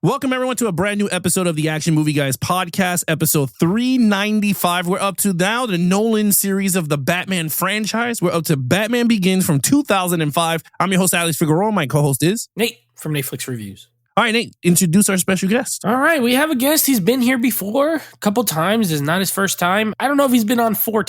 Welcome, everyone, to a brand new episode of the Action Movie Guys podcast, episode 395. We're up to now the Nolan series of the Batman franchise. We're up to Batman Begins from 2005. I'm your host, Alex Figueroa. My co-host is Nate from Netflix Reviews. All right, Nate, introduce our special guest. All right, we have a guest. He's been here before a couple times. It's not his first time. I don't know if he's been on 4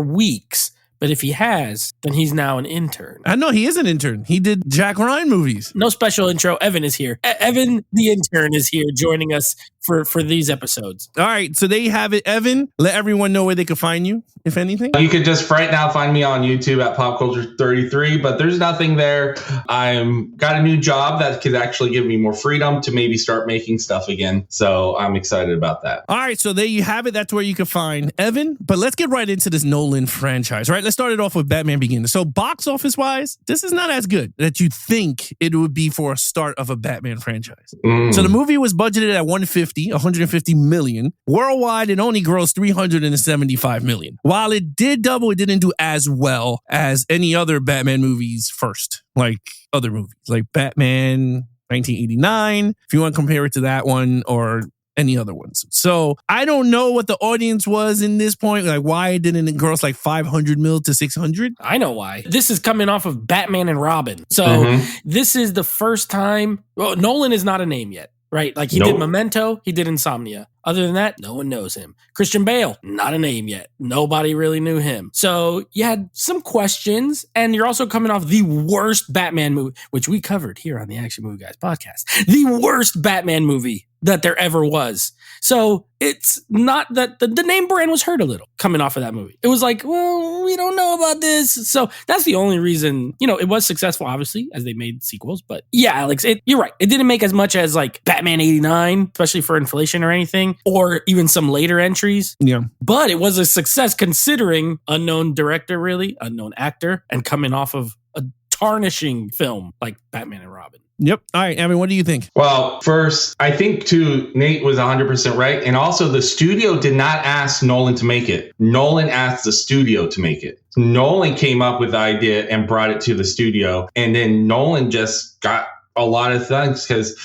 weeks. But if he has, then he's now an intern. I know he is an intern. He did Jack Ryan movies. No special intro. Evan is here. Evan, the intern, is here joining us for these episodes. All right, so there you have it. Evan, let everyone know where they can find you, if anything. You could just right now find me on YouTube at Pop Culture 33, but there's nothing there. I'm got a new job that could actually give me more freedom to maybe start making stuff again. So I'm excited about that. All right, so there you have it. That's where you can find Evan. But let's get right into this Nolan franchise. All right, let's start it off with Batman Begins. So box office wise, this is not as good that you think it would be for a start of a Batman franchise. So the movie was budgeted at 150 million. Worldwide, it only grossed 375 million. While it did double, it didn't do as well as any other Batman movies first, like other movies, like Batman 1989, if you want to compare it to that one, or any other ones. So I don't know what the audience was in this point, like why it didn't gross like 500 mil to 600. I know why. This is coming off of Batman and Robin. So this is the first time. Well, Nolan is not a name yet, right? Like he did Memento, he did Insomnia. Other than that, no one knows him. Christian Bale, not a name yet. Nobody really knew him. So you had some questions, and you're also coming off the worst Batman movie, which we covered here on the Action Movie Guys podcast. The worst Batman movie that there ever was. So it's not that the name brand was hurt a little coming off of that movie. It was like, well, we don't know about this. So that's the only reason, it was successful, obviously, as they made sequels. But yeah, Alex, you're right. It didn't make as much as like Batman 89, especially for inflation or anything, or even some later entries. Yeah. But it was a success considering unknown director, really, unknown actor, and coming off of a tarnishing film like Batman and Robin. Yep. All right, Evan, what do you think? Well, first, I think too, Nate was 100% right. And also the studio did not ask Nolan to make it. Nolan asked the studio to make it. Nolan came up with the idea and brought it to the studio. And then Nolan just got a lot of things because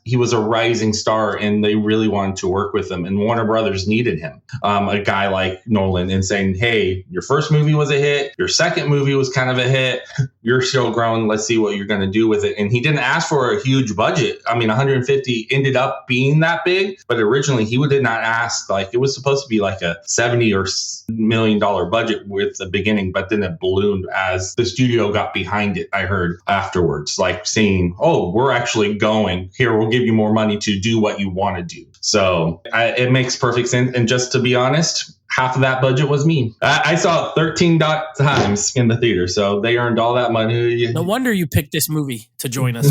he was a rising star and they really wanted to work with him, and Warner Brothers needed him, a guy like Nolan, and saying, hey, your first movie was a hit, your second movie was kind of a hit, you're still growing, let's see what you're going to do with it. And he didn't ask for a huge budget. I mean, 150 ended up being that big, but originally he did not ask, like it was supposed to be like a $70 million budget with the beginning, but then it ballooned as the studio got behind it. I heard afterwards, like saying, oh, we're actually going here, we'll give you more money to do what you want to do. So it makes perfect sense. And just to be honest, half of that budget was me. I saw it 13 times in the theater, so they earned all that money. No wonder you picked this movie to join us.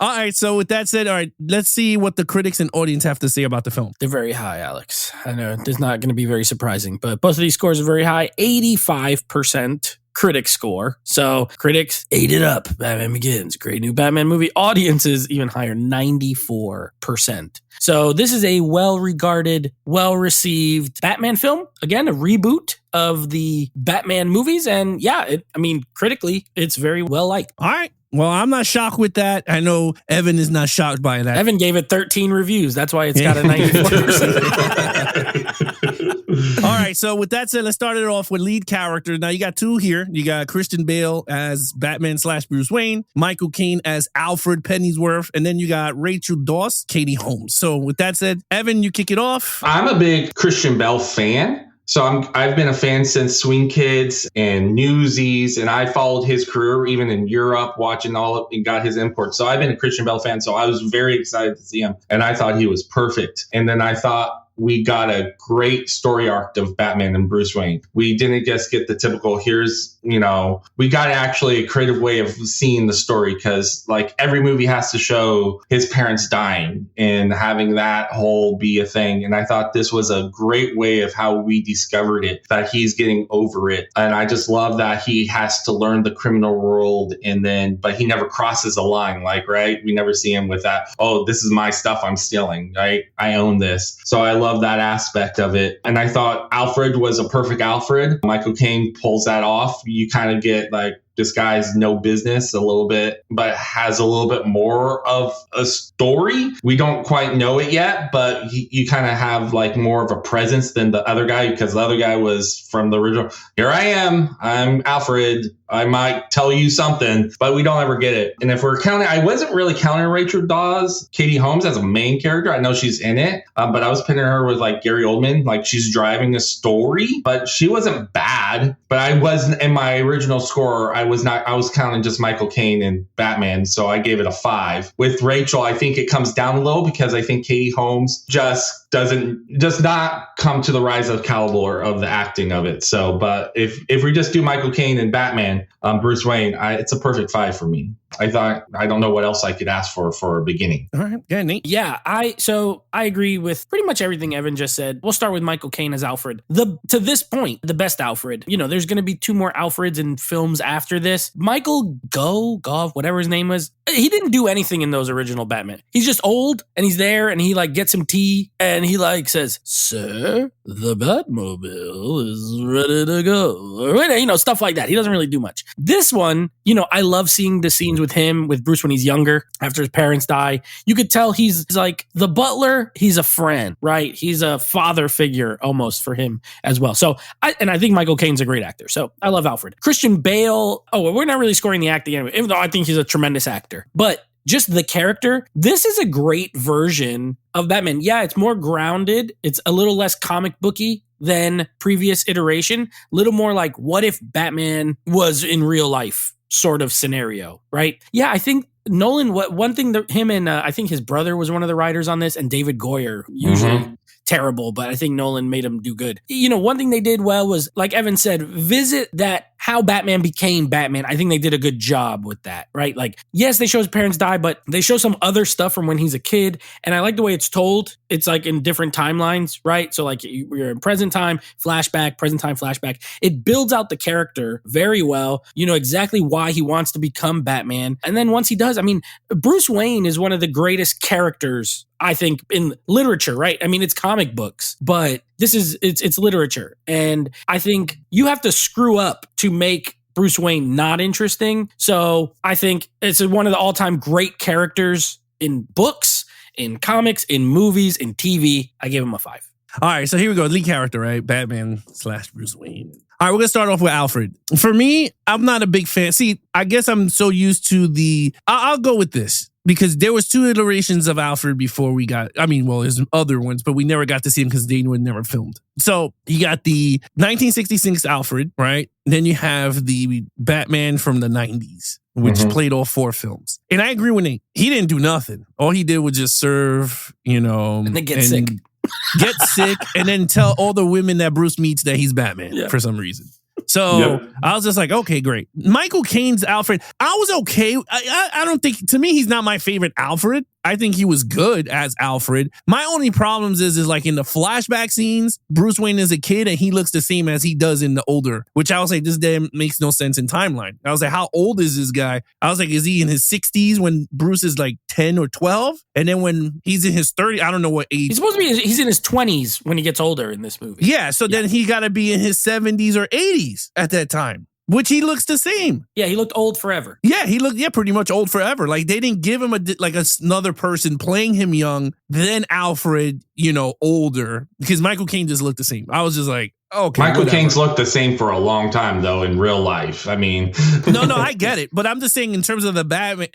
All right, so with that said, all right, let's see what the critics and audience have to say about the film. They're very high, Alex. I know it's not going to be very surprising, but both of these scores are very high. 85% critic score. So critics ate it up. Batman Begins, great new Batman movie. Audiences even higher, 94%. So this is a well-regarded, well-received Batman film. Again, a reboot of the Batman movies. And yeah, critically, it's very well liked. All right. Well, I'm not shocked with that. I know Evan is not shocked by that. Evan gave it 13 reviews. That's why it's got a 94%. All right. So with that said, let's start it off with lead characters. Now you got 2 here. You got Christian Bale as Batman / Bruce Wayne, Michael Caine as Alfred Pennyworth, and then you got Rachel Dawes, Katie Holmes. So with that said, Evan, you kick it off. I'm a big Christian Bale fan. So I've been a fan since Swing Kids and Newsies, and I followed his career even in Europe, watching all of and got his import. So I've been a Christian Bale fan, so I was very excited to see him, and I thought he was perfect. And then I thought we got a great story arc of Batman and Bruce Wayne. We didn't just get the typical, we got actually a creative way of seeing the story, because like every movie has to show his parents dying and having that whole be a thing. And I thought this was a great way of how we discovered it, that he's getting over it. And I just love that he has to learn the criminal world, but he never crosses a line, right? We never see him with that, oh, this is my stuff I'm stealing, right? I own this. So I love that aspect of it. And I thought Alfred was a perfect Alfred. Michael Caine pulls that off. You kind of get like this guy's no business a little bit, but has a little bit more of a story. We don't quite know it yet, but you kind of have like more of a presence than the other guy, because the other guy was from the original. Here I am. I'm Alfred. I might tell you something, but we don't ever get it. And if we're counting, I wasn't really counting Rachel Dawes, Katie Holmes as a main character. I know she's in it, but I was pinning her with like Gary Oldman, like she's driving a story, but she wasn't bad. But I wasn't in my original score. I was counting just Michael Caine and Batman. So I gave it a 5. With Rachel, I think it comes down a little because I think Katie Holmes does not come to the rise of caliber of the acting of it. So, but if we just do Michael Caine and Batman, Bruce Wayne, it's a perfect 5 for me. I don't know what else I could ask for a beginning. All right. Yeah, Nate. Yeah, I agree with pretty much everything Evan just said. We'll start with Michael Caine as Alfred. To this point, the best Alfred. There's going to be 2 more Alfreds in films after this. Michael Gove, whatever his name was, he didn't do anything in those original Batman. He's just old and he's there and he like gets some tea and he like says, "Sir, the Batmobile is ready to go." Or, stuff like that. He doesn't really do much. This one, I love seeing the scenes with him, with Bruce when he's younger, after his parents die. You could tell he's like the butler. He's a friend, right? He's a father figure almost for him as well. So, I think Michael Caine's a great actor. So I love Alfred. Christian Bale. Oh, well, we're not really scoring the acting anyway, even though I think he's a tremendous actor. But just the character, this is a great version of Batman. Yeah, it's more grounded. It's a little less comic booky than previous iteration. A little more like, what if Batman was in real life sort of scenario, right? Yeah, I think Nolan, one thing that him and I think his brother was one of the writers on this, and David Goyer, usually terrible, but I think Nolan made him do good. One thing they did well was, like Evan said, visit that how Batman became Batman. I think they did a good job with that, right? Like, yes, they show his parents die, but they show some other stuff from when he's a kid. And I like the way it's told. It's like in different timelines, right? So like you're in present time, flashback, present time, flashback. It builds out the character very well. You know exactly why he wants to become Batman. And then once he does, Bruce Wayne is one of the greatest characters, I think, in literature, right? It's comic books, but it's literature. And I think you have to screw up to make Bruce Wayne not interesting. So I think it's one of the all-time great characters in books, in comics, in movies, in TV. I gave him a 5. All right, so here we go. Lead character, right? Batman / Bruce Wayne. All right, we're going to start off with Alfred. For me, I'm not a big fan. See, I guess I'm so used to I'll go with this. Because there was 2 iterations of Alfred before we got, there's other ones, but we never got to see him because they were never filmed. So you got the 1966 Alfred, right? Then you have the Batman from the 90s, which played all 4 films. And I agree with Nate. He didn't do nothing. All he did was just serve, and then get sick. Get sick and then tell all the women that Bruce meets that he's Batman for some reason. So I was just like, okay, great. Michael Caine's Alfred, I was okay. I don't think, to me, he's not my favorite Alfred. I think he was good as Alfred. My only problems is like in the flashback scenes, Bruce Wayne is a kid and he looks the same as he does in the older, which I was like, this damn makes no sense in timeline. I was like, how old is this guy? I was like, is he in his 60s when Bruce is like 10 or 12? And then when he's in his 30s, I don't know what age. He's supposed to be, he's in his 20s when he gets older in this movie. Yeah, so then he got to be in his 70s or 80s at that time. Which he looks the same. Yeah, he looked old forever. Yeah, he looked pretty much old forever. Like they didn't give him another person playing him young, then Alfred, older, because Michael Caine just looked the same. I was just like, okay. Michael Caine's looked the same for a long time, though, in real life. No, I get it. But I'm just saying in terms of the Batman,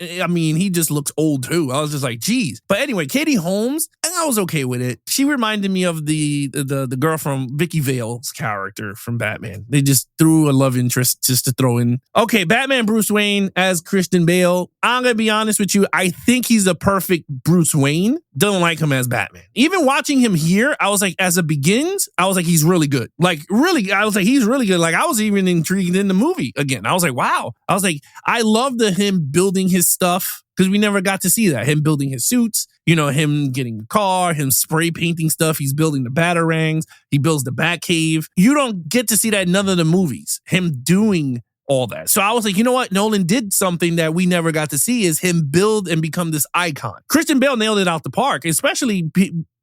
he just looks old, too. I was just like, geez. But anyway, Katie Holmes, I was okay with it. She reminded me of the girl from Vicky Vale's character from Batman. They just threw a love interest just to throw in. Okay, Batman Bruce Wayne as Christian Bale. I'm going to be honest with you. I think he's the perfect Bruce Wayne. Don't like him as Batman. Even watching him here, I was like, as a begins, I was like, he's really good. Like, really, I was like, he's really good. Like, I was even intrigued in the movie again. I was like, wow. I was like, I love him building his stuff because we never got to see that. Him building his suits, him getting the car, him spray painting stuff. He's building the Batarangs. He builds the Batcave. You don't get to see that in none of the movies. Him doing all that. So I was like, you know what? Nolan did something that we never got to see is him build and become this icon. Christian Bale nailed it out the park, especially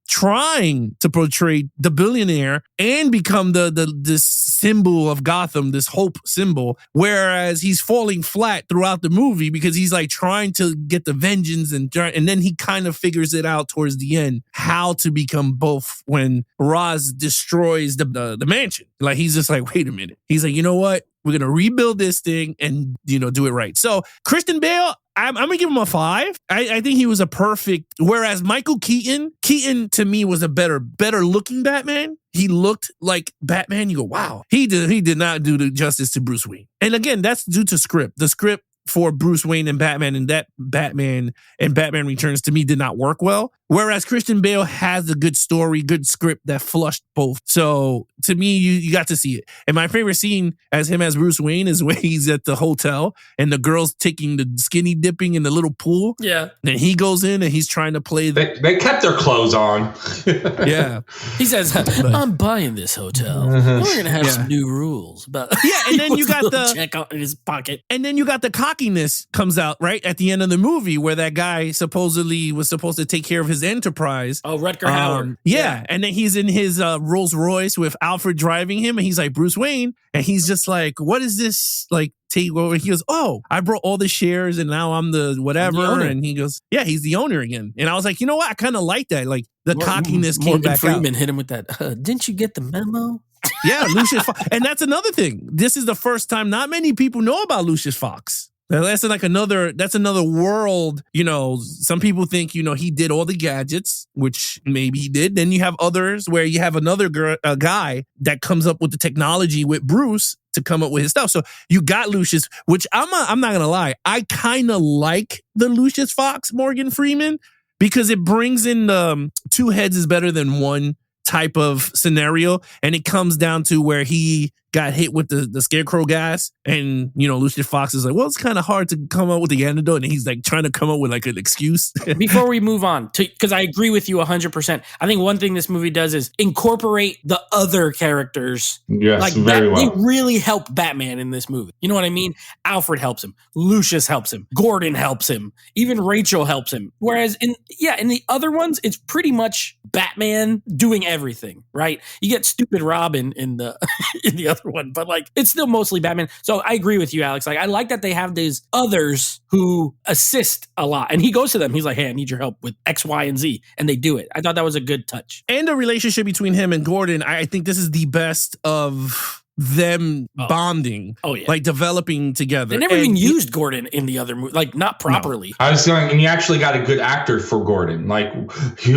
trying to portray the billionaire and become this symbol of Gotham, this hope symbol, whereas he's falling flat throughout the movie because he's like trying to get the vengeance and then he kind of figures it out towards the end how to become both when Ra's destroys the mansion. Like he's just like, wait a minute. He's like, you know what? We're going to rebuild this thing and, do it right. So Christian Bale, I'm going to give him a 5. I think he was a perfect, whereas Michael Keaton to me was a better looking Batman. He looked like Batman. You go, wow. He did not do the justice to Bruce Wayne. And again, that's due to script. The script for Bruce Wayne and Batman and that Batman and Batman Returns to me did not work well. Whereas Christian Bale has a good story, good script that flushed both. So to me, you got to see it. And my favorite scene as him as Bruce Wayne is when he's at the hotel and the girl's taking the skinny dipping in the little pool. Yeah. Then he goes in and he's trying to play. They kept their clothes on. Yeah. He says, I'm buying this hotel. We're going to have some new rules. But and then you got the check out in his pocket. And then you got the cockiness comes out right at the end of the movie where that guy supposedly was supposed to take care of his enterprise. Oh, Rutger Hauer. Yeah. And then he's in his Rolls Royce with Alfred driving him. And he's like, Bruce Wayne. And he's just like, what is this? Like, take over. He goes, oh, I brought all the shares and now I'm the whatever. And he goes, yeah, he's the owner again. And I was like, you know what? I kind of like that. Like the cockiness came back Freeman out. hit him with that. Didn't you get the memo? Yeah, Lucius Fox. And that's another thing. This is the first time not many people know about Lucius Fox. That's another world. Some people think, he did all the gadgets, which maybe he did. Then you have others where you have another guy that comes up with the technology with Bruce to come up with his stuff. So you got Lucius, which I'm not going to lie. I kind of like the Lucius Fox, Morgan Freeman, because it brings in the two heads is better than one type of scenario. And it comes down to where he got hit with the scarecrow gas. And, Lucius Fox is like, well, it's kind of hard to come up with the antidote. And he's like trying to come up with like an excuse. Before we move on, because I agree with you 100%. I think one thing this movie does is incorporate the other characters. Yes, like very well. They really help Batman in this movie. You know what I mean? Alfred helps him. Lucius helps him. Gordon helps him. Even Rachel helps him. Whereas in the other ones, it's pretty much Batman doing everything, right? You get stupid Robin in the in the other one, but like it's still mostly Batman. So I agree with you, Alex. Like I like that they have these others who assist a lot, and he goes to them. He's like, "Hey, I need your help with X, Y, and Z," and they do it. I thought that was a good touch. And the relationship between him and Gordon, I think this is the best of them bonding, like developing together. They never even used Gordon in the other movie, like not properly. No. I was going, and you actually got a good actor for Gordon. Like,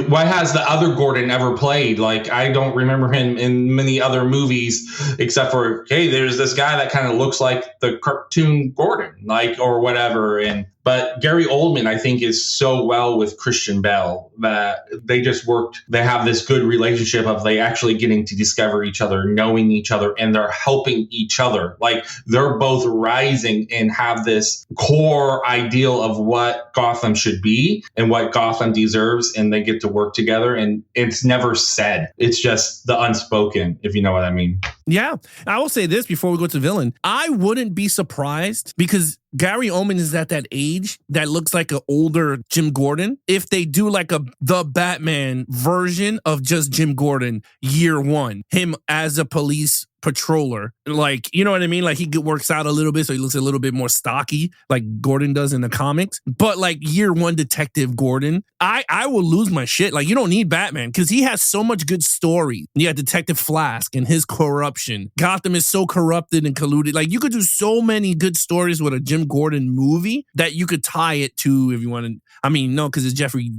what has the other Gordon ever played? Like, I don't remember him in many other movies except for, hey, there's this guy that kind of looks like the cartoon Gordon, like, or whatever. But Gary Oldman, I think, is so well with Christian Bale that they just worked. They have this good relationship of they actually getting to discover each other, knowing each other, and they're helping each other. Like they're both rising and have this core ideal of what Gotham should be and what Gotham deserves. And they get to work together, and it's never said. It's just the unspoken, if you know what I mean. Yeah. I will say this before we go to villain. I wouldn't be surprised because Gary Oldman is at that age that looks like an older Jim Gordon. If they do like the Batman version of just Jim Gordon year one, him as a police patroller, like, you know what I mean? Like he works out a little bit, so he looks a little bit more stocky like Gordon does in the comics. But like year one detective Gordon, I will lose my shit. Like you don't need Batman because he has so much good story. You got Detective Flask and his corruption. Gotham is so corrupted and colluded. Like you could do so many good stories with a Jim Gordon movie that you could tie it to if you want to. I mean, no, because it's Jeffrey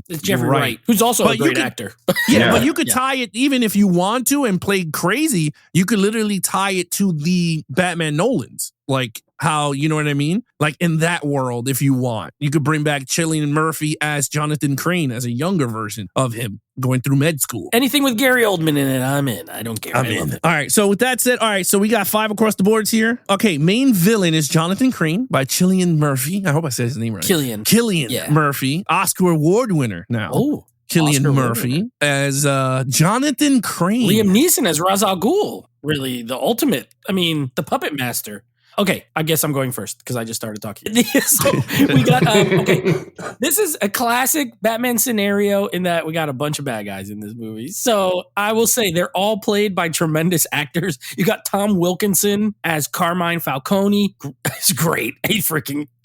Wright, who's also a great actor. Yeah, but you could tie it even if you want to and play crazy. You could literally tie it to the Batman Nolans, like how, you know what I mean? Like in that world, if you want, you could bring back Cillian Murphy as Jonathan Crane as a younger version of him going through med school. Anything with Gary Oldman in it, I'm in. I don't care. I love it. All right. So with that said, so we got 5 across the boards here. Okay. Main villain is Jonathan Crane by Cillian Murphy. I hope I said his name right. Cillian Murphy, Oscar Award winner now. Oh. Cillian Murphy as Jonathan Crane. Liam Neeson as Ra's al Ghul. Really, the ultimate. I mean, the puppet master. Okay, I guess I'm going first because I just started talking. So we got okay. This is a classic Batman scenario in that we got a bunch of bad guys in this movie. So I will say they're all played by tremendous actors. You got Tom Wilkinson as Carmine Falcone. It's great.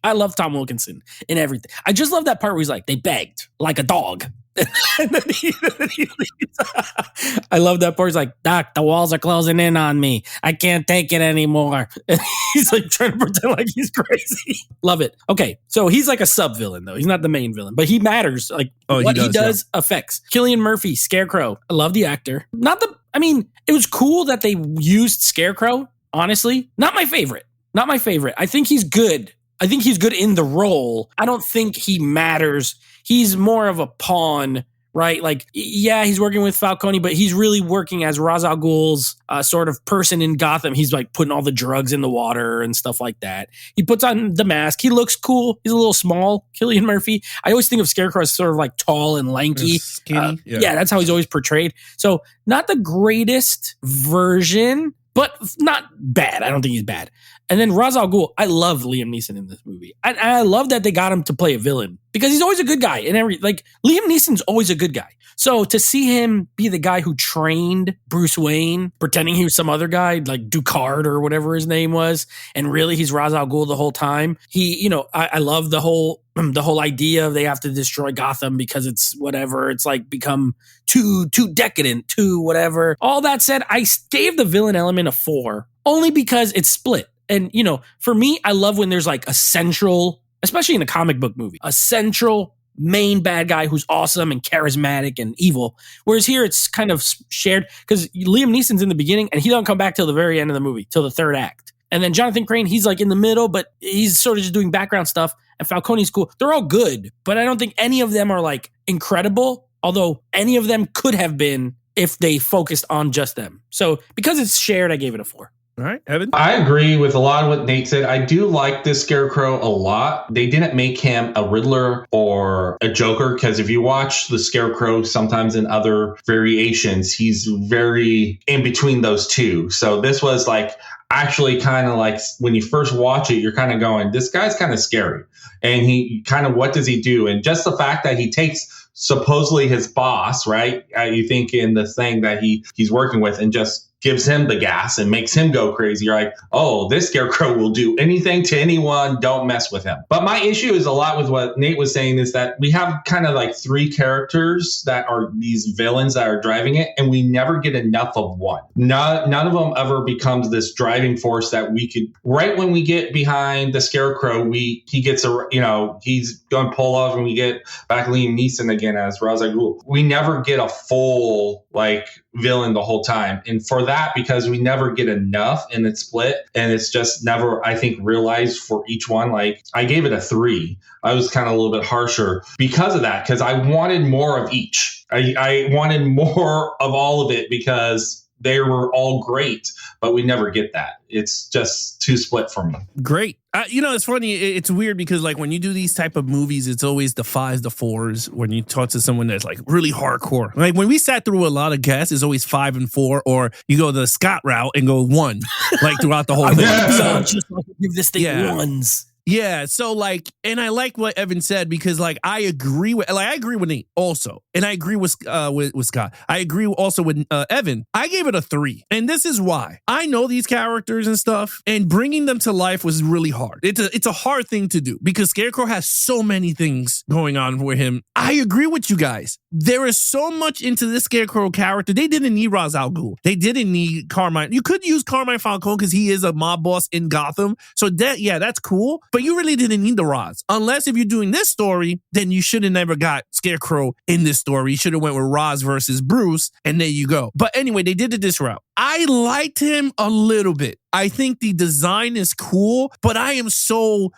I love Tom Wilkinson in everything. I just love that part where he's like, they begged like a dog. And then he leaves. I love that part. He's like, Doc, the walls are closing in on me. I can't take it anymore. And he's like trying to pretend like he's crazy. Love it. Okay, so he's like a sub villain though. He's not the main villain, but he matters. Like what he does affects. Cillian Murphy, Scarecrow. I love the actor. It was cool that they used Scarecrow. Honestly, not my favorite. I think he's good. I think he's good in the role. I don't think he matters. He's more of a pawn, right? Like, yeah, he's working with Falcone, but he's really working as Ra's al Ghul's sort of person in Gotham. He's like putting all the drugs in the water and stuff like that. He puts on the mask. He looks cool. He's a little small, Cillian Murphy. I always think of Scarecrow as sort of like tall and lanky. Skinny. Yeah, that's how he's always portrayed. So not the greatest version, but not bad. I don't think he's bad. And then Ra's al Ghul, I love Liam Neeson in this movie. I love that they got him to play a villain because he's always a good guy. Liam Neeson's always a good guy. So to see him be the guy who trained Bruce Wayne, pretending he was some other guy, like Ducard or whatever his name was, and really he's Ra's al Ghul the whole time. I love the whole idea of they have to destroy Gotham because it's whatever. It's like become too decadent, too whatever. All that said, I gave the villain element a 4 only because it's split. And, for me, I love when there's like a central, especially in a comic book movie, a central main bad guy who's awesome and charismatic and evil. Whereas here it's kind of shared because Liam Neeson's in the beginning and he doesn't come back till the very end of the movie, till the third act. And then Jonathan Crane, he's like in the middle, but he's sort of just doing background stuff. And Falcone's cool. They're all good, but I don't think any of them are like incredible. Although any of them could have been if they focused on just them. So because it's shared, I gave it a 4. All right, Evan? I agree with a lot of what Nate said. I do like this Scarecrow a lot. They didn't make him a Riddler or a Joker because if you watch the Scarecrow sometimes in other variations, he's very in between those two. So this was like actually kind of like when you first watch it, you're kind of going, this guy's kind of scary. And he kind of, what does he do? And just the fact that he takes supposedly his boss, right? You think in the thing that he's working with and just gives him the gas and makes him go crazy. You're like, oh, this Scarecrow will do anything to anyone. Don't mess with him. But my issue is a lot with what Nate was saying is that we have kind of like 3 characters that are these villains that are driving it, and we never get enough of one. None of them ever becomes this driving force that we could, right when we get behind the Scarecrow, he gets he's going to pull off and we get back Liam Neeson again as Ra's al Ghul. We never get a full like villain the whole time. And for that, because we never get enough and it's split and it's just never, I think, realized for each one. Like I gave it a 3. I was kind of a little bit harsher because of that, because I wanted more of each. I wanted more of all of it because they were all great, but we never get that. It's just too split for me. Great. It's funny. It's weird because like when you do these type of movies, it's always the 5s, the 4s. When you talk to someone that's like really hardcore, like when we sat through a lot of guests, it's always 5 and 4, or you go the Scott route and go 1, like throughout the whole thing. So just like give this thing 1s. Yeah, so like, and I like what Evan said because like I agree with Nate also, and I agree with Scott. I agree also with Evan. I gave it a 3, and this is why. I know these characters and stuff, and bringing them to life was really hard. It's a hard thing to do because Scarecrow has so many things going on for him. I agree with you guys. There is so much into this Scarecrow character. They didn't need Ra's al Ghul. They didn't need Carmine. You could use Carmine Falcone because he is a mob boss in Gotham. So that's cool. But you really didn't need the Ra's. Unless if you're doing this story, then you should have never got Scarecrow in this story. You should have went with Ra's versus Bruce, and there you go. But anyway, they did it this route. I liked him a little bit. I think the design is cool, but I am so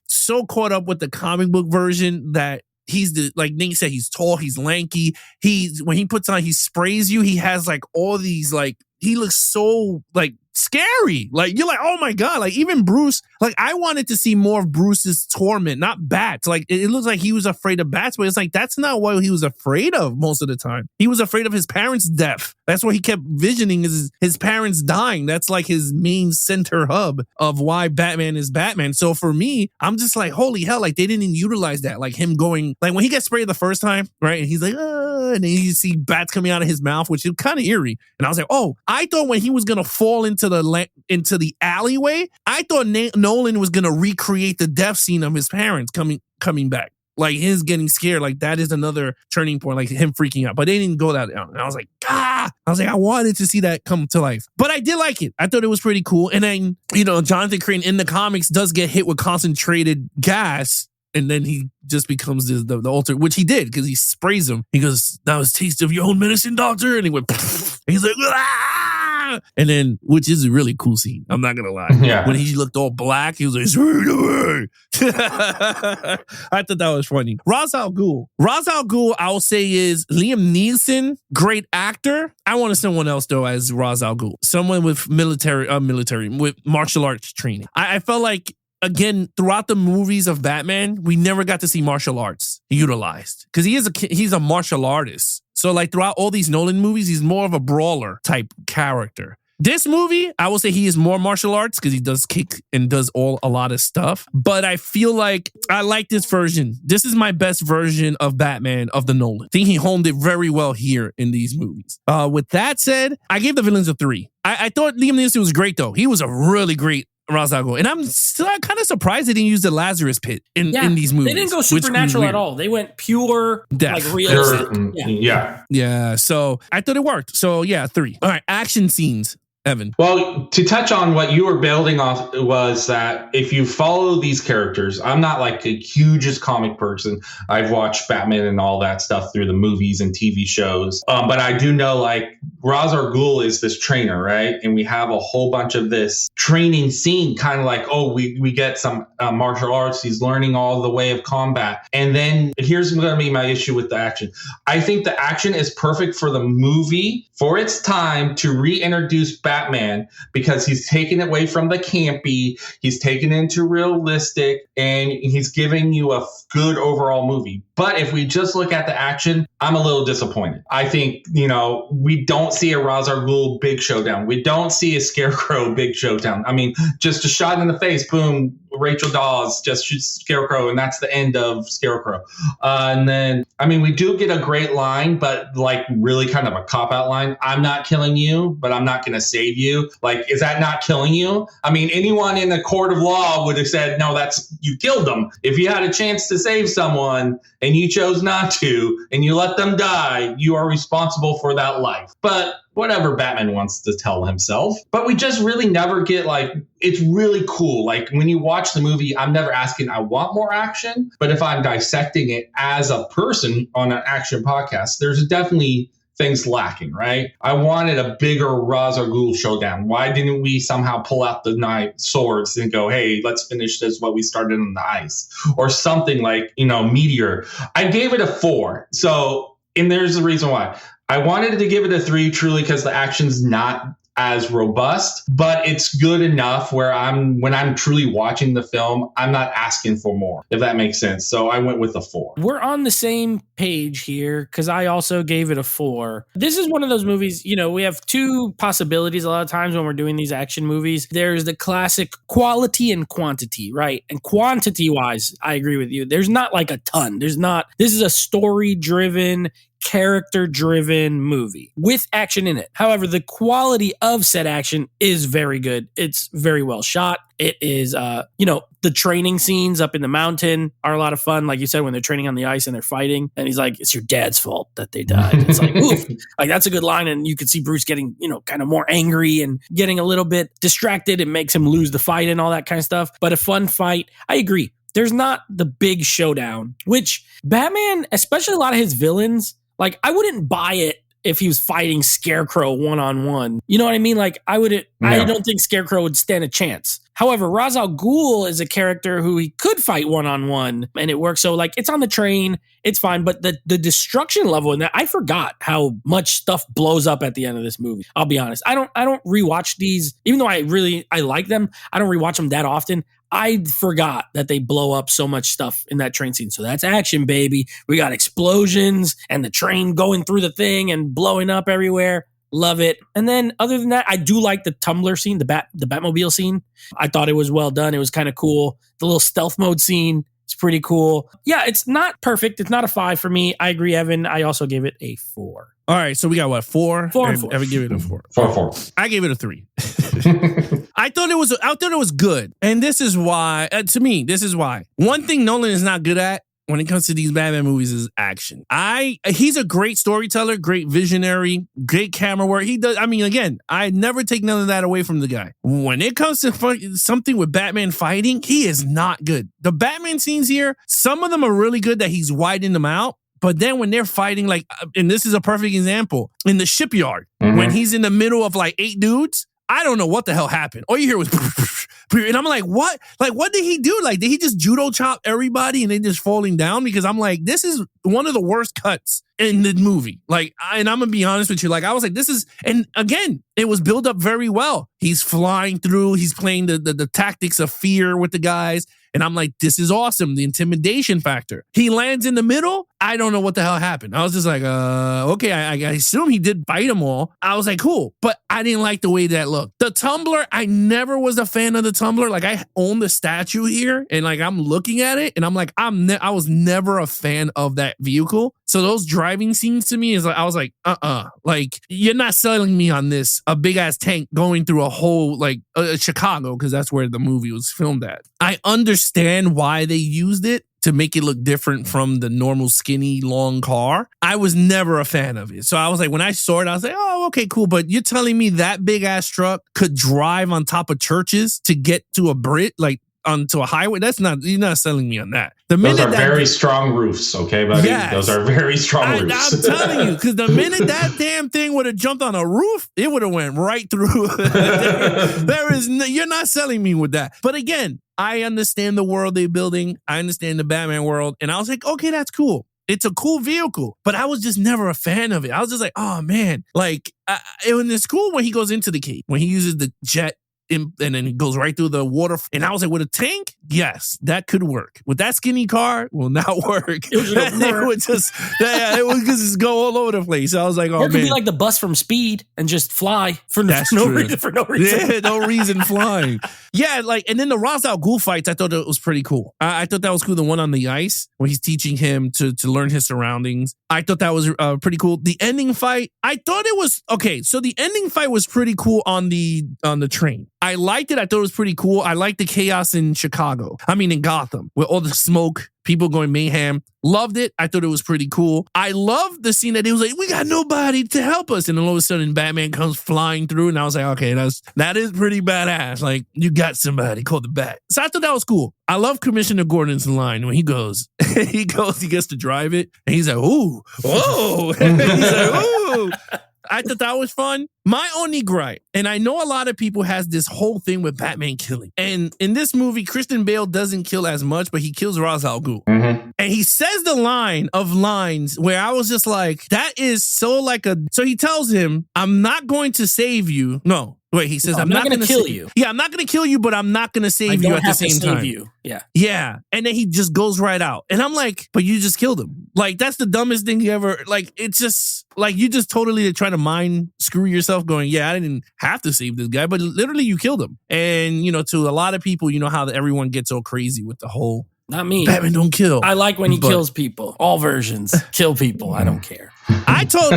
caught up with the comic book version that he's like Nate said, he's tall, he's lanky. When he puts on, he sprays you. He has like all these like he looks so like scary. Like you're like, oh my God. Like even Bruce, like I wanted to see more of Bruce's torment, not bats. Like it looks like he was afraid of bats, but it's like that's not what he was afraid of most of the time. He was afraid of his parents' death. That's what he kept visioning is his parents dying. That's like his main center hub of why Batman is Batman. So for me, I'm just like, holy hell, like they didn't utilize that. Like him going, like when he gets sprayed the first time, right? And he's like, and then you see bats coming out of his mouth, which is kind of eerie. And I was like, oh, I thought when he was gonna fall into the alleyway, I thought Nolan was gonna recreate the death scene of his parents coming back. Like his getting scared, like that is another turning point, like him freaking out. But they didn't go that down. And I was like, I wanted to see that come to life. But I did like it. I thought it was pretty cool. And then, Jonathan Crane in the comics does get hit with concentrated gas. And then he just becomes the alter, which he did because he sprays him. He goes, "That was taste of your own medicine, doctor." And he went, and he's like, "Ah!" And then, which is a really cool scene. I'm not gonna lie. Yeah. When he looked all black, he was like, "Straight away." I thought that was funny. Ra's al Ghul, I will say is Liam Neeson, great actor. I wanted someone else though as Ra's al Ghul, someone with with martial arts training. I felt like, again, throughout the movies of Batman, we never got to see martial arts utilized because he's a martial artist. So like throughout all these Nolan movies, he's more of a brawler type character. This movie, I will say he is more martial arts because he does kick and does a lot of stuff. But I feel like I like this version. This is my best version of Batman of the Nolan. I think he honed it very well here in these movies. With that said, I gave the villains a 3. I thought Liam Neeson was great though. He was a really great Ra's al Ghul. And I'm still kind of surprised they didn't use the Lazarus pit in these movies. They didn't go supernatural at all. They went pure, death. like realistic. Yeah. So I thought it worked. So yeah, 3. All right, action scenes. Evan. Well, to touch on what you were building off was that if you follow these characters, I'm not like a hugest comic person. I've watched Batman and all that stuff through the movies and TV shows. But I do know like Ra's al Ghul is this trainer, right? And we have a whole bunch of this training scene, kind of like, we get some martial arts. He's learning all the way of combat. And then here's going to be my issue with the action. I think the action is perfect for the movie for its time to reintroduce Batman because he's taken away from the campy, he's taken into realistic, and he's giving you a good overall movie. But if we just look at the action, I'm a little disappointed. I think, we don't see a Ra's al Ghul big showdown. We don't see a Scarecrow big showdown. I mean, just a shot in the face, boom, Rachel Dawes just shoots Scarecrow, and that's the end of Scarecrow. And then, we do get a great line, but like really kind of a cop-out line. I'm not killing you, but I'm not going to save you. Like, is that not killing you? I mean, anyone in the court of law would have said, no, you killed them. If you had a chance to save someone and you chose not to, and you let them die, you are responsible for that life. But whatever Batman wants to tell himself. But we just really never get it's really cool. Like when you watch the movie, I'm never asking, I want more action. But if I'm dissecting it as a person on an action podcast, there's definitely things lacking, right? I wanted a bigger Ra's al Ghul showdown. Why didn't we somehow pull out the swords and go, hey, let's finish this what we started on the ice? Or something like, Meteor. I gave it a 4. So, and there's the reason why. I wanted to give it a 3 truly because the action's not as robust, but it's good enough where when I'm truly watching the film, I'm not asking for more, if that makes sense. So I went with a 4. We're on the same page here because I also gave it a 4. This is one of those movies, we have 2 possibilities a lot of times when we're doing these action movies. There's the classic quality and quantity, right? And quantity wise, I agree with you. There's not like a ton. This is a story-driven, character-driven movie with action in it. However, the quality of said action is very good. It's very well shot. It is, the training scenes up in the mountain are a lot of fun. Like you said, when they're training on the ice and they're fighting, and he's like, "It's your dad's fault that they died." It's like, oof, like that's a good line. And you could see Bruce getting, kind of more angry and getting a little bit distracted. It makes him lose the fight and all that kind of stuff. But a fun fight. I agree. There's not the big showdown, which Batman, especially a lot of his villains, like I wouldn't buy it if he was fighting Scarecrow one-on-one. You know what I mean? Like, I don't think Scarecrow would stand a chance. However, Ra's al Ghul is a character who he could fight one-on-one, and it works. So, like, it's on the train, it's fine. But the destruction level in that, I forgot how much stuff blows up at the end of this movie. I'll be honest. I don't rewatch these, even though I like them. I don't rewatch them that often. I forgot that they blow up so much stuff in that train scene. So that's action, baby. We got explosions and the train going through the thing and blowing up everywhere. Love it. And then other than that, I do like the Tumbler scene, the Batmobile scene. I thought it was well done. It was kind of cool. The little stealth mode scene, it's pretty cool. Yeah, it's not perfect. It's not a 5 for me. I agree, Evan. I also gave it a 4. All right, so we got what, 4? 4 and 4. Evan gave it a 4. 4. I gave it a 3. I thought it was good, and this is why. To me, this is why. One thing Nolan is not good at when it comes to these Batman movies is action. He's a great storyteller, great visionary, great camera work. He does. I mean, again, I never take none of that away from the guy. When it comes to something with Batman fighting, he is not good. The Batman scenes here, some of them are really good that he's widening them out. But then when they're fighting, like, and this is a perfect example, in the shipyard, when he's in the middle of like 8 dudes, I don't know what the hell happened. All you hear was, and I'm like, what? Like, what did he do? Like, did he just judo chop everybody and they just falling down? Because I'm like, this is one of the worst cuts in the movie. Like, and I'm going to be honest with you. Like, I was like, this is, and again, it was built up very well. He's flying through. He's playing the tactics of fear with the guys. And I'm like, this is awesome. The intimidation factor. He lands in the middle. I don't know what the hell happened. I was just like, okay, I assume he did bite them all. I was like, cool. But I didn't like the way that looked. The Tumbler, I never was a fan of the Tumbler. Like, I own the statue here and like, I'm looking at it and I'm like, I was never a fan of that vehicle. So those driving scenes to me is like, I was like, like, you're not selling me on this. A big ass tank going through a whole, like, Chicago, because that's where the movie was filmed at. I understand why they used it to make it look different from the normal skinny long car. I was never a fan of it. So I was like, when I saw it, I was like, oh, okay, cool. But you're telling me that big ass truck could drive on top of churches to get to a Brit, like, onto a highway? You're not selling me on that. Those are very strong roofs, okay, buddy? Yes. Those are very strong roofs. I'm telling you, because the minute that damn thing would have jumped on a roof, it would have went right through. You're not selling me with that. But again, I understand the world they're building. I understand the Batman world. And I was like, okay, that's cool. It's a cool vehicle, but I was just never a fan of it. I was just like, oh man, like, and it's cool when he goes into the cave, when he uses the jet and then it goes right through the water. And I was like, with a tank, yes, that could work. With that skinny car, will not work. It would just go all over the place. I was like, oh, man. It could be like the bus from Speed and just fly for no reason. Yeah, no reason flying. Yeah, like, and then the Ra's al Ghul fights, I thought that was pretty cool. I thought that was cool. The one on the ice where he's teaching him to learn his surroundings. I thought that was pretty cool. The ending fight, I thought it was okay. So the ending fight was pretty cool on the train. I liked it. I thought it was pretty cool. I liked the chaos in in Gotham, with all the smoke, people going mayhem. Loved it. I thought it was pretty cool. I loved the scene that it was like, we got nobody to help us. And then all of a sudden Batman comes flying through. And I was like, okay, that is pretty badass. Like, you got somebody called the Bat. So I thought that was cool. I love Commissioner Gordon's line when he gets to drive it. And he's like, ooh, whoa. He's like, ooh. I thought that was fun. My only gripe, and I know a lot of people has this whole thing with Batman killing. And in this movie, Christian Bale doesn't kill as much, but he kills Ra's al Ghul. Mm-hmm. And he says the line of lines where I was just like, that is so like so he tells him, I'm not going to save you. No. Wait, he says, I'm not going to kill you. Yeah, I'm not going to kill you, but I'm not going to save you at the same time. Yeah. Yeah. And then he just goes right out. And I'm like, but you just killed him. Like, that's the dumbest thing you ever, like, it's just, like, you just totally try to mind screw yourself going, yeah, I didn't have to save this guy, but literally you killed him. And, to a lot of people, how everyone gets all crazy with the whole, not me. Batman don't kill. I like when he kills people. All versions kill people. I don't care. I tell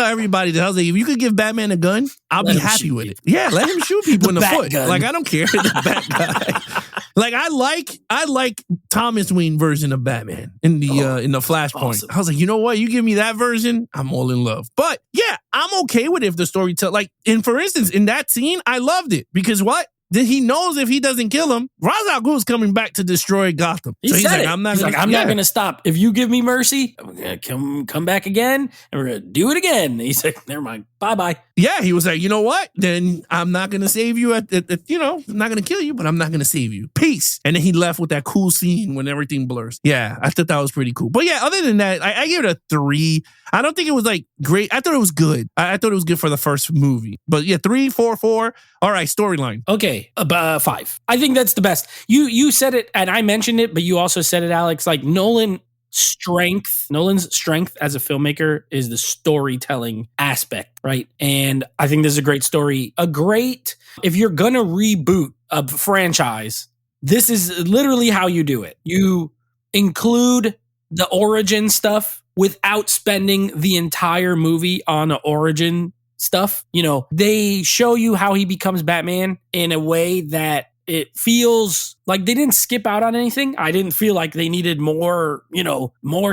everybody that I was like, if you could give Batman a gun, I'll be happy with it. Yeah, let him shoot people in the foot. Gun. Like, I don't care. The bat guy. Like, I like Thomas Wayne version of Batman in the Flashpoint. Awesome. I was like, you know what? You give me that version, I'm all in love. But yeah, I'm okay with it if the story like, and for instance, in that scene, I loved it because what? then he knows if he doesn't kill him, Ra's al Ghul's coming back to destroy Gotham. He's like, I'm not going to stop. If you give me mercy, I'm going to come back again, and we're going to do it again. He's like, never mind. Bye-bye. Yeah, he was like, you know what? Then I'm not going to save you. I'm not going to kill you, but I'm not going to save you. Peace. And then he left with that cool scene when everything blurs. Yeah, I thought that was pretty cool. But yeah, other than that, I gave it a 3. I don't think it was like great. I thought it was good. I thought it was good for the first movie. But yeah, 3, 4, 4. All right, storyline. Okay, 5. I think that's the best. You said it, and I mentioned it, but you also said it, Alex. Like Nolan's strength as a filmmaker is the storytelling aspect, right? And I think this is a great story. If you're gonna reboot a franchise, this is literally how you do it. You include the origin stuff without spending the entire movie on the origin stuff. They show you how he becomes Batman in a way that it feels like they didn't skip out on anything. I didn't feel like they needed more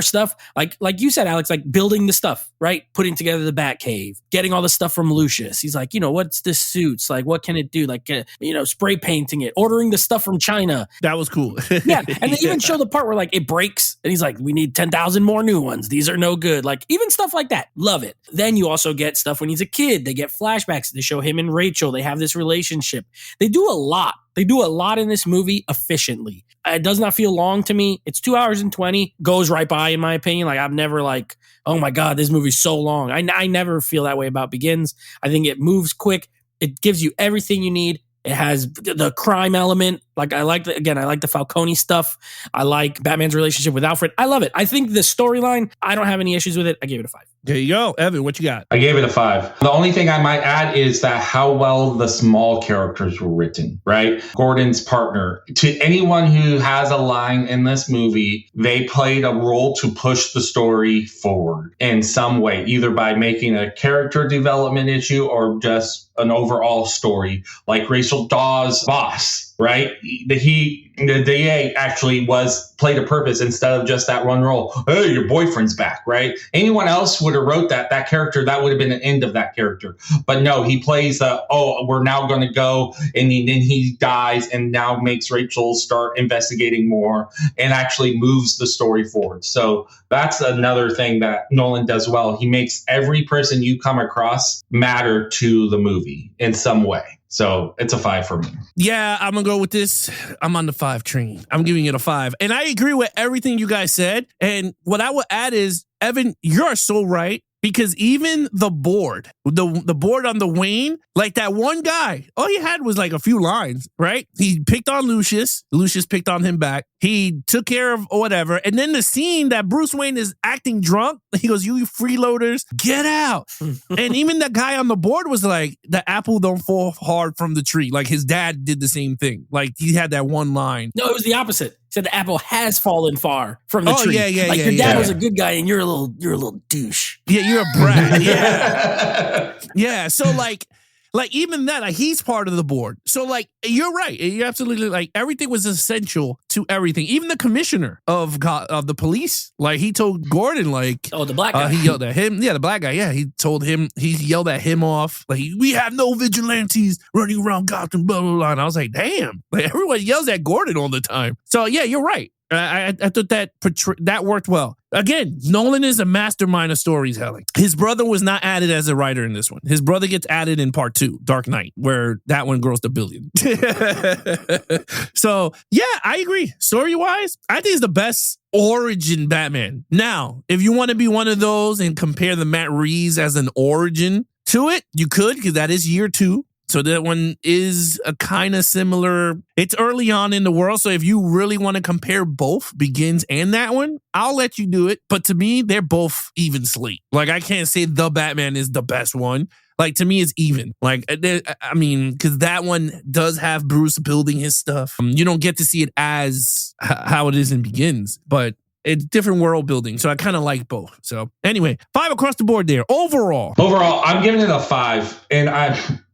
stuff. Like you said, Alex, like building the stuff, right? Putting together the Batcave, getting all the stuff from Lucius. He's like, what's this suits? Like, what can it do? Like, spray painting it, ordering the stuff from China. That was cool. Yeah. And they even show the part where like it breaks and he's like, we need 10,000 more new ones. These are no good. Like even stuff like that. Love it. Then you also get stuff when he's a kid. They get flashbacks. They show him and Rachel. They have this relationship. They do a lot. They do a lot in this movie efficiently. It does not feel long to me. It's 2 hours and 20, goes right by in my opinion. Like I'm never like, oh my God, this movie's so long. I never feel that way about Begins. I think it moves quick. It gives you everything you need. It has the crime element. Like I like the Falcone stuff. I like Batman's relationship with Alfred. I love it. I think the storyline, I don't have any issues with it. I gave it a 5. There you go. Evan, what you got? I gave it a 5. The only thing I might add is that how well the small characters were written, right? Gordon's partner. To anyone who has a line in this movie, they played a role to push the story forward in some way, either by making a character development issue or just an overall story. Like Rachel Dawes' boss, right? The DA actually played a purpose instead of just that one role. Hey, your boyfriend's back, right? Anyone else would have wrote that character, that would have been the end of that character. But no, he plays we're now going to go, and then he dies and now makes Rachel start investigating more and actually moves the story forward. So that's another thing that Nolan does well. He makes every person you come across matter to the movie in some way. So it's a 5 for me. Yeah, I'm going to go with this. I'm on the 5 train. I'm giving it a 5. And I agree with everything you guys said. And what I would add is, Evan, you're so right. Because even the board on the Wayne, like that one guy, all he had was like a few lines, right? He picked on Lucius. Lucius picked on him back. He took care of whatever. And then the scene that Bruce Wayne is acting drunk, he goes, you freeloaders, get out. And even the guy on the board was like, the apple don't fall hard from the tree. Like his dad did the same thing. Like he had that one line. No, it was the opposite. Said the apple has fallen far from the tree. Yeah, like your dad was a good guy and you're a little douche. Yeah, you're a brat. Yeah. Yeah. So like even that, like he's part of the board. So like you're right. You're absolutely like everything was essential to everything. Even the commissioner of the police, like he told Gordon, like the black guy. He yelled at him. Yeah, the black guy. Yeah, he yelled at him off. Like we have no vigilantes running around Gotham. Blah blah blah. And I was like, damn. Like everyone yells at Gordon all the time. So yeah, you're right. I thought that worked well. Again, Nolan is a mastermind of storytelling. His brother was not added as a writer in this one. His brother gets added in part 2, Dark Knight, where that one grossed $1 billion. So yeah, I agree. Story-wise, I think it's the best origin Batman. Now, if you want to be one of those and compare the Matt Reeves as an origin to it, you could, because that is year 2. So that one is a kind of similar. It's early on in the world. So if you really want to compare both Begins and that one, I'll let you do it. But to me, they're both even slate. Like I can't say the Batman is the best one. Like to me, it's even. Like, I mean, because that one does have Bruce building his stuff. You don't get to see it as how it is in Begins, but it's different world building. So I kind of like both. So anyway, 5 across the board there. Overall, I'm giving it a 5. And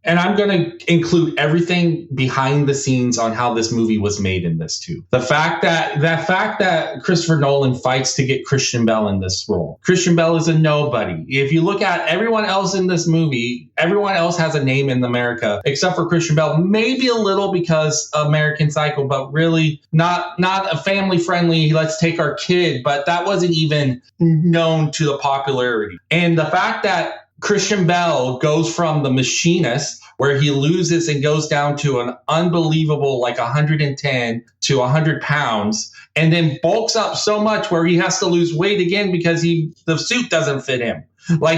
And I'm going to include everything behind the scenes on how this movie was made in this too. The fact that Christopher Nolan fights to get Christian Bale in this role. Christian Bale is a nobody. If you look at everyone else in this movie, everyone else has a name in America except for Christian Bale. Maybe a little because American Psycho, but really not a family friendly, let's take our kid. But that wasn't even known to the popularity. And the fact that Christian Bale goes from The Machinist, where he loses and goes down to an unbelievable 110 to 100 pounds, and then bulks up so much where he has to lose weight again because the suit doesn't fit him.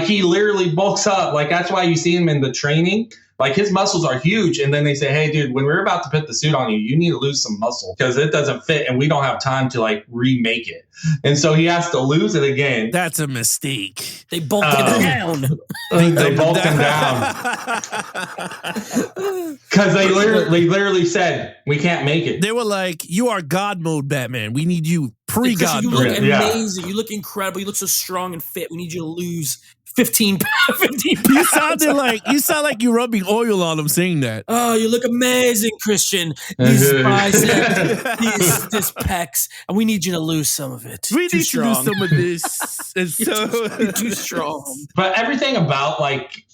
He literally bulks up. That's why you see him in the training. His muscles are huge. And then they say, hey, dude, when we're about to put the suit on you, you need to lose some muscle because it doesn't fit and we don't have time to remake it. And so he has to lose it again. That's a mistake. They bulked him down. They bulked him down. Because they literally said, we can't make it. They were like, you are God mode Batman. We need you pre-God mode. You look amazing. You look incredible. You look so strong and fit. We need you to lose 15 pounds. You sound like you're rubbing oil on him saying that. Oh, you look amazing, Christian. These biceps, this pecs, and we need you to lose some of it. We need to lose some of this. It's you're too strong. But everything about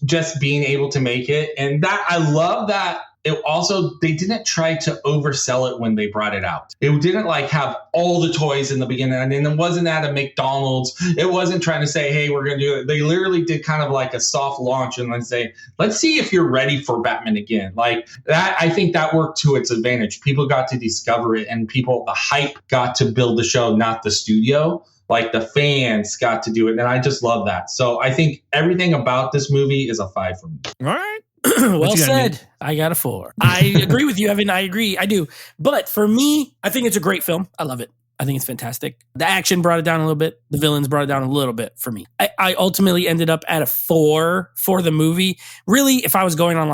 just being able to make it, and that I love that. It also, they didn't try to oversell it when they brought it out. It didn't have all the toys in the beginning. And then it wasn't at a McDonald's. It wasn't trying to say, hey, we're going to do it. They literally did kind of a soft launch and then say, let's see if you're ready for Batman again. That, I think that worked to its advantage. People got to discover it and the hype got to build the show, not the studio. The fans got to do it. And I just love that. So I think everything about this movie is a 5 for me. All right. Well said. I got a 4. I agree with you, Evan. I agree. I do. But for me, I think it's a great film. I love it. I think it's fantastic. The action brought it down a little bit. The villains brought it down a little bit for me. I ultimately ended up at a 4 for the movie. Really, if I was going on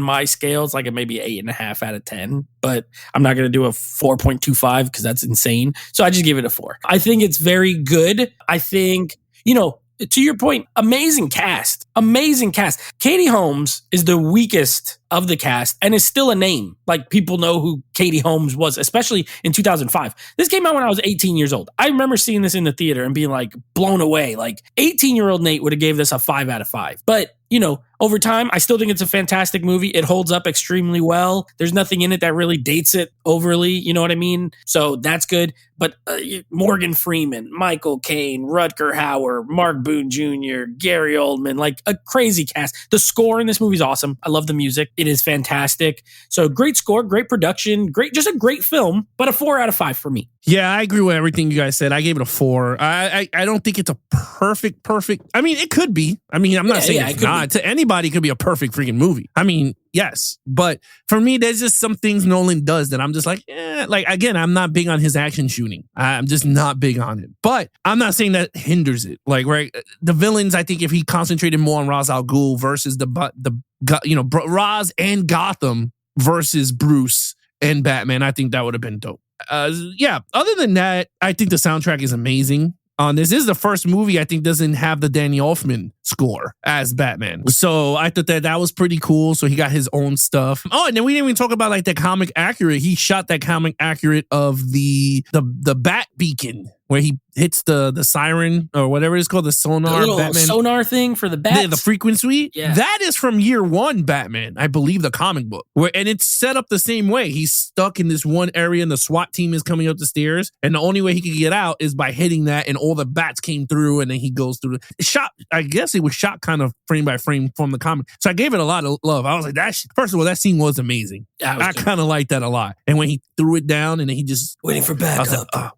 my scale, it's maybe 8.5 out of 10. But I'm not going to do a 4.25 because that's insane. So I just give it a 4. I think it's very good. I think, to your point, amazing cast. Katie Holmes is the weakest of the cast and is still a name. People know who Katie Holmes was, especially in 2005. This came out when I was 18 years old. I remember seeing this in the theater and being blown away. 18-year-old Nate would have gave this a 5 out of 5. But, over time, I still think it's a fantastic movie. It holds up extremely well. There's nothing in it that really dates it overly. You know what I mean? So that's good. But Morgan Freeman, Michael Caine, Rutger Hauer, Mark Boone Jr., Gary Oldman, a crazy cast. The score in this movie is awesome. I love the music. It is fantastic. So great score, great production, just a great film, but a 4 out of 5 for me. Yeah, I agree with everything you guys said. I gave it a 4. I don't think it's a perfect. I mean, it could be. I mean, I'm not saying it's not. To anybody, it could be a perfect freaking movie. I mean, yes. But for me, there's just some things Nolan does that I'm just again, I'm not big on his action shooting. I'm just not big on it. But I'm not saying that hinders it. Right, the villains, I think if he concentrated more on Ra's al Ghul versus Ra's and Gotham versus Bruce and Batman, I think that would have been dope. Other than that, I think the soundtrack is amazing. This is the first movie I think doesn't have the Danny Elfman score as Batman. So I thought that was pretty cool. So he got his own stuff. Oh, and then we didn't even talk about the comic accurate. He shot that comic accurate of the bat beacon where he hits the siren or whatever it's called, the sonar. The little Batman sonar thing for the bats. The frequency. Yeah. That is from Year One Batman, I believe, the comic book. And it's set up the same way. He's stuck in this one area and the SWAT team is coming up the stairs. And the only way he could get out is by hitting that, and all the bats came through and then he goes through. I guess it was shot kind of frame by frame from the comic. So I gave it a lot of love. I was like, first of all, that scene was amazing. I kind of liked that a lot. And when he threw it down and then he just waiting for backup. I was like, oh,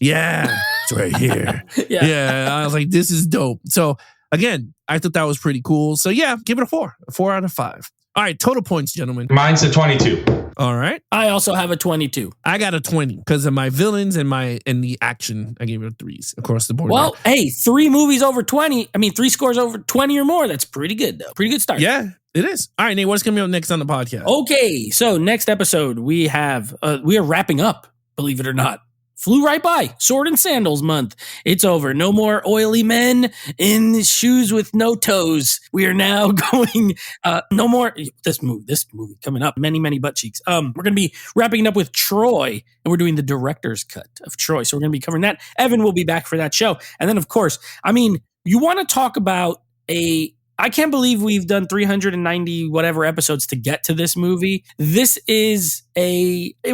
yeah, it's right here. Yeah, I was like, this is dope. So again, I thought that was pretty cool. So yeah, give it a 4 out of 5. All right, total points, gentlemen. Mine's a 22. All right. I also have a 22. I got a 20 because of my villains and the action. I gave it a 3s across the board. Well, hey, 3 movies over 20. I mean, 3 scores over 20 or more. That's pretty good, though. Pretty good start. Yeah, it is. All right, Nate, what's coming up next on the podcast? Okay, so next episode we are wrapping up, believe it or not, flew right by. Sword and Sandals month. It's over. No more oily men in shoes with no toes. We are now going, no more, this movie coming up, many butt cheeks. We're going to be wrapping up with Troy, and we're doing the director's cut of Troy. So we're going to be covering that. Evan will be back for that show. And then, of course, I mean, you want to talk about I can't believe we've done 390 whatever episodes to get to this movie. It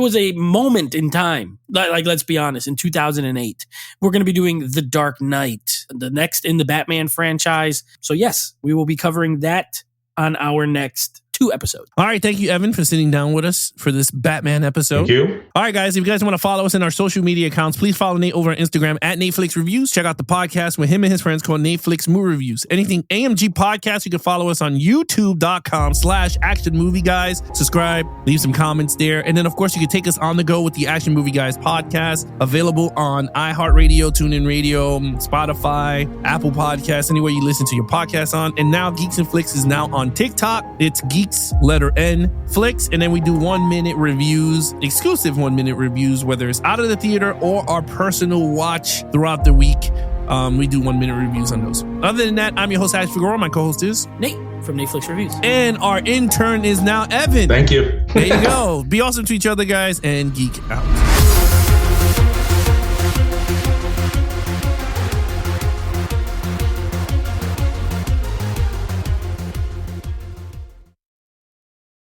was a moment in time. Like, let's be honest, in 2008, we're going to be doing The Dark Knight, the next in the Batman franchise. So yes, we will be covering that on our next 2 episodes. All right. Thank you, Evan, for sitting down with us for this Batman episode. Thank you. All right, guys. If you guys want to follow us in our social media accounts, please follow Nate over on Instagram at Netflix Reviews. Check out the podcast with him and his friends called Netflix Movie Reviews. Anything AMG Podcast, you can follow us on youtube.com/Action Movie Guys. Subscribe, leave some comments there. And then, of course, you can take us on the go with the Action Movie Guys podcast, available on iHeartRadio, TuneIn Radio, Spotify, Apple Podcasts, anywhere you listen to your podcasts on. And now Geeks and Flicks is now on TikTok. It's Geeks, letter N, Flicks. And then we do 1-minute reviews, exclusive 1-minute reviews, whether it's out of the theater or our personal watch throughout the week. We do 1-minute reviews on those. Other than that, I'm your host, Ash Figueroa. My co-host is Nate from Netflix Reviews. And our intern is now Evan. Thank you. There you go. Be awesome to each other, guys, and geek out.